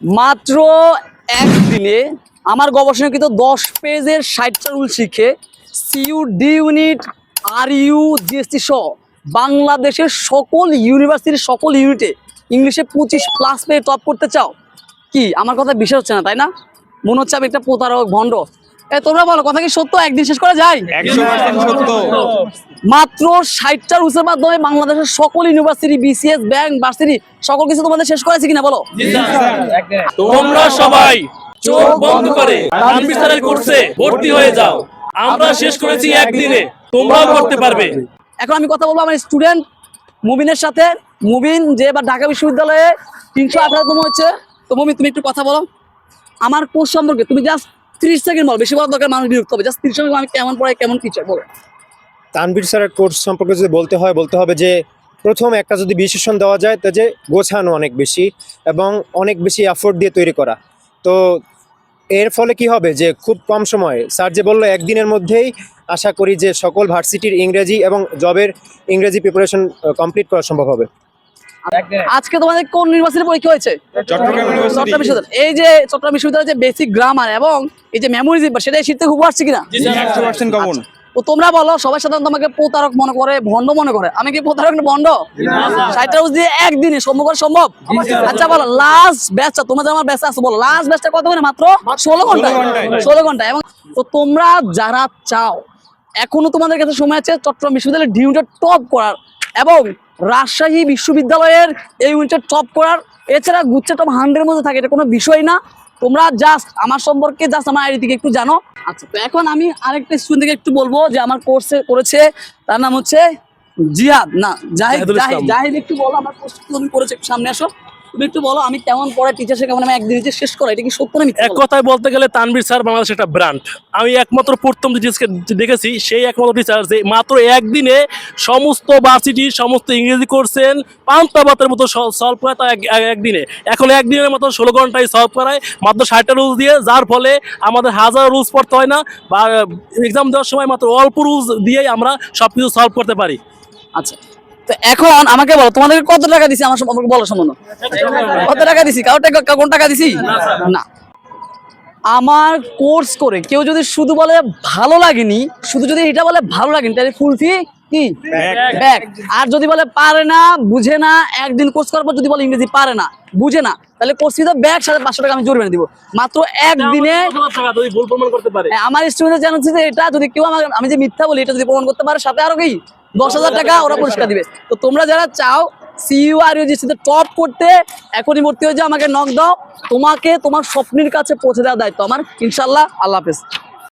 মাত্র একদিনে আমার গবেষণা কিন্তু 10 পেজের 60টা রুল শিখে সিইউ ডি ইউনিট আর ইউ জিএসটি সহ বাংলাদেশের সকল ইউনিভার্সিটির সকল ইউনিটে ইংলিশে 25+ পেয়ে টপ করতে চাও কি? আমার কথা বিশ্বাস হচ্ছে না, তাই না? মনে হচ্ছে আমি একটা প্রতারক, ভণ্ড। তোমরা বলো, কথা কি সত্য? একদিন শেষ করা যায়? 100% সত্য। মাত্র 60টা রুলসের মাধ্যমে বাংলাদেশের সকল ইউনিভার্সিটি, বিসিএস, ব্যাংক, ভার্সিটি সকল কিছু তোমাদের শেষ করেছে কিনা বলো? তোমরা সবাই চোখ বন্ধ করে তানভীর স্যারের কোর্সে ভর্তি হয়ে যাও। আমরা শেষ করেছি একদিনে, তোমরাও করতে পারবে। এখন আমি কথা বলবো আমার স্টুডেন্ট মুবিনের সাথে। মুবিন যে এবার ঢাকা বিশ্ববিদ্যালয়ে 318তম হচ্ছে। তো মুবিন, তুমি একটু কথা বলো আমার কোর্স সম্পর্কে। তুমি জাস্ট 30 সেকেন্ড বলো, বেশি বলার দরকার, মানুষ বিরক্ত হবে। জাস্ট 30 সেকেন্ড আমি কেমন পড়াই, কেমন টিচার বলো। তানভীর স্যারের কোর্স সম্পর্কে যদি বলতে হবে যে প্রথম একটা যদি বিশেষণ দেওয়া যায় তো যে গোছানো অনেক বেশি এবং অনেক বেশি এফোর্ট দিয়ে তৈরি করা। তো এর ফলে কি হবে যে খুব কম সময়ে, স্যার যে বললো একদিনের মধ্যেই আশা করি যে সকল ভার্সিটির ইংরেজি এবং জবের ইংরেজি প্রিপারেশন কমপ্লিট করা সম্ভব হবে। আজকে তোমাদের কোন ইউনিভার্সিটি পরীক্ষা হয়েছে? চট্টগ্রাম বিশ্ববিদ্যালয়। এই যে চট্টগ্রাম বিশ্ববিদ্যালয়ের যে বেসিক গ্রামার এবং এই যে মেমোরিজ, সেটাই শিখতে খুব আসছে কিনা? 100% কমন। তো তোমরা বলো, সবাই সাধারণত আমাকে প্রতারক মনে করে, ভণ্ড মনে করে। আমি কি প্রতারক না ভণ্ড? 60টা রুলস দিয়ে একদিনে সম্ভব? আচ্ছা বলো, লাস্ট ব্যাচটা, তোমরা আমার ব্যাচে আসো, বলো লাস্ট ব্যাচটা কত করে? মাত্র 16 ঘন্টায়। 16 ঘন্টায়। এবং তো তোমরা যারা চাও, এখনো তোমাদের কাছে সময় আছে চট্টগ্রাম বিশ্ববিদ্যালয়ের ডি ইউনিটে টপ করার এবং রাজশাহী বিশ্ববিদ্যালয়ের এই ইউনিটে টপ করার। এছাড়া গুচ্ছে টপ 100-এর মধ্যে থাকে, এটা কোনো বিষয় না। তোমরা জাস্ট আমার সম্পর্কে আমার আইডি থেকে একটু জানো। আচ্ছা, তো এখন আমি আরেকটা স্টুডেন্ট থেকে একটু বলবো যে আমার কোর্সে করেছে, তার নাম হচ্ছে জিহাদ, না জাহিদ। জাহিদ একটু বলো, আমার কোর্স তুমি করেছে, একটু সামনে আসো। তুমি একটু বলো আমি কেমন পড়াই, টিচার সে কেমন, আমি একদিন শেষ করা, এটা কি সত্য না মিথ্যা? এক কথায় বলতে গেলে তানভীর স্যার বাংলাদেশের একটা ব্র্যান্ড। আমি একমাত্র প্রথম টিচারকে দেখেছি, সেই একমাত্র টিচার যে মাত্র একদিনে সমস্ত ভার্সিটি, সমস্ত ইংরেজি কোর্সেন পান্তা ভাতের মতো সলভ করায়, তা একদিনে। এখন একদিনের মতো 16 ঘন্টায় সলভ করায় মাত্র 60টা রুলস দিয়ে, যার ফলে আমাদের হাজার রুলস পড়তে হয় না, বা এক্সাম দেওয়ার সময় মাত্র অল্প রুলস দিয়েই আমরা সবকিছু সলভ করতে পারি। আচ্ছা, তো এখন আমাকে বলো, তোমাদেরকে কত টাকা দিছি আমার সম্পর্কে বলো। সম্বন্ধ কত টাকা দিছি? কোন টাকা দিছি? না। আমার কোর্স করে কেউ যদি শুধু বলে ভালো লাগেনি, শুধু যদি এটা বলে ভালো লাগেনি, তাহলে ফুল ফি কি ব্যাক। আর যদি বলে পারে না, বুঝে না, একদিন কোর্স করার পর যদি বলে ইংরেজি পারে না, বুঝে না, তাহলে কোর্স ফি তো ব্যাক 550 টাকা আমি জরিমানা দিব মাত্র একদিনে। ভুল প্রমাণ করতে পারে। আমার স্টুডেন্ট জানাচ্ছি যে এটা যদি কেউ আমি যে মিথ্যা বলি, এটা যদি প্রমাণ করতে পারে, সাথে আরো কি 10,000 টাকা ওরা পুরস্কার দিবে। তো তোমরা যারা চাও সিইউ আর ইউজিসিতে টপ করতে, এখনই ভর্তি হয়ে যাও, আমাকে নক দাও। তোমাকে তোমার স্বপ্নের কাছে পৌঁছে দেওয়ার দায়িত্ব আমার, ইনশাল্লাহ। আল্লাহ হাফেজ।